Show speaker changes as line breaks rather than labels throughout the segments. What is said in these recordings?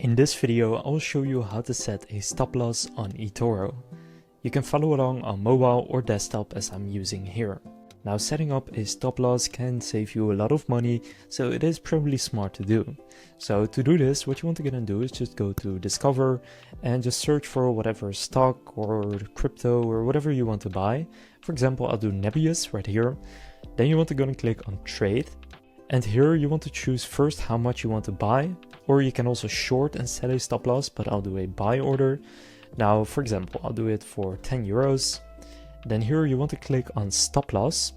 In this video, I'll show you how to set a stop loss on eToro. You can follow along on mobile or desktop as I'm using here. Now, setting up a stop loss can save you a lot of money, so it is probably smart to do. So to do this, what you want to get and do is just go to Discover and just search for whatever stock or crypto or whatever you want to buy. For example, I'll do Nebius right here. Then you want to go and click on Trade. And here you want to choose first how much you want to buy, or you can also short and set a stop loss, but I'll do a buy order. Now, for example, I'll do it for 10 euros. Then here you want to click on stop loss,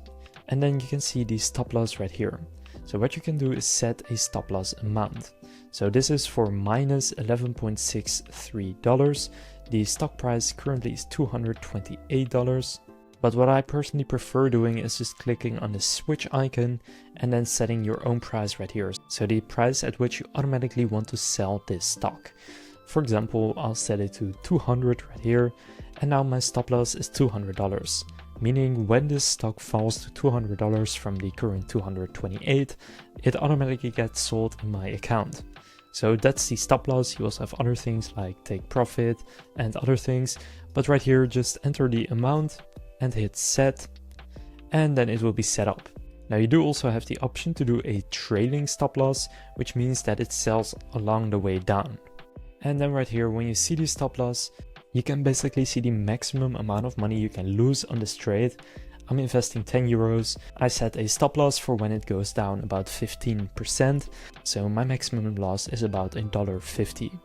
and then you can see the stop loss right here. So what you can do is set a stop loss amount. So this is for minus $11.63. The stock price currently is $228. But what I personally prefer doing is just clicking on the switch icon and then setting your own price right here. So the price at which you automatically want to sell this stock. For example, I'll set it to 200 right here, and now my stop loss is $200, meaning when this stock falls to $200 from the current 228, it automatically gets sold in my account. So that's the stop loss. You also have other things like take profit and other things, but right here just enter the amount and hit set, and then it will be set up. Now you do also have the option to do a trailing stop loss, which means that it sells along the way down. And then right here, when you see the stop loss, you can basically see the maximum amount of money you can lose on this trade. I'm investing 10 euros. I set a stop loss for when it goes down about 15%. So my maximum loss is about $1.50.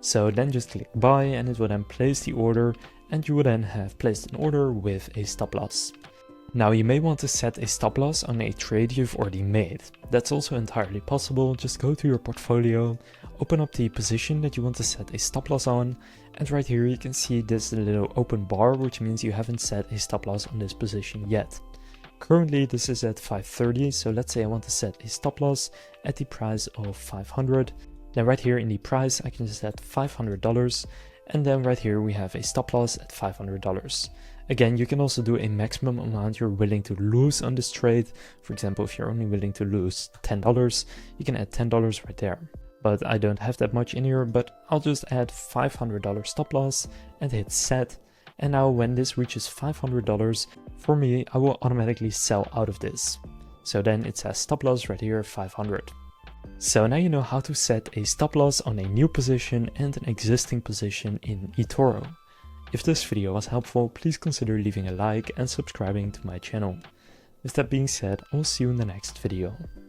So then just click buy and it will then place the order, and you will then have placed an order with a stop loss. Now you may want to set a stop loss on a trade you've already made. That's also entirely possible. Just go to your portfolio, open up the position that you want to set a stop loss on, and right here you can see this little open bar, which means you haven't set a stop loss on this position yet. Currently this is at 530, so let's say I want to set a stop loss at the price of 500. Then right here in the price I can just set $500, and then right here we have a stop loss at $500. Again, you can also do a maximum amount you're willing to lose on this trade. For example, if you're only willing to lose $10, you can add $10 right there. But I don't have that much in here, but I'll just add $500 stop loss and hit set. And now when this reaches $500, for me, I will automatically sell out of this. So then it says stop loss right here, 500. So now you know how to set a stop loss on a new position and an existing position in eToro. If this video was helpful, please consider leaving a like and subscribing to my channel. With that being said, I'll see you in the next video.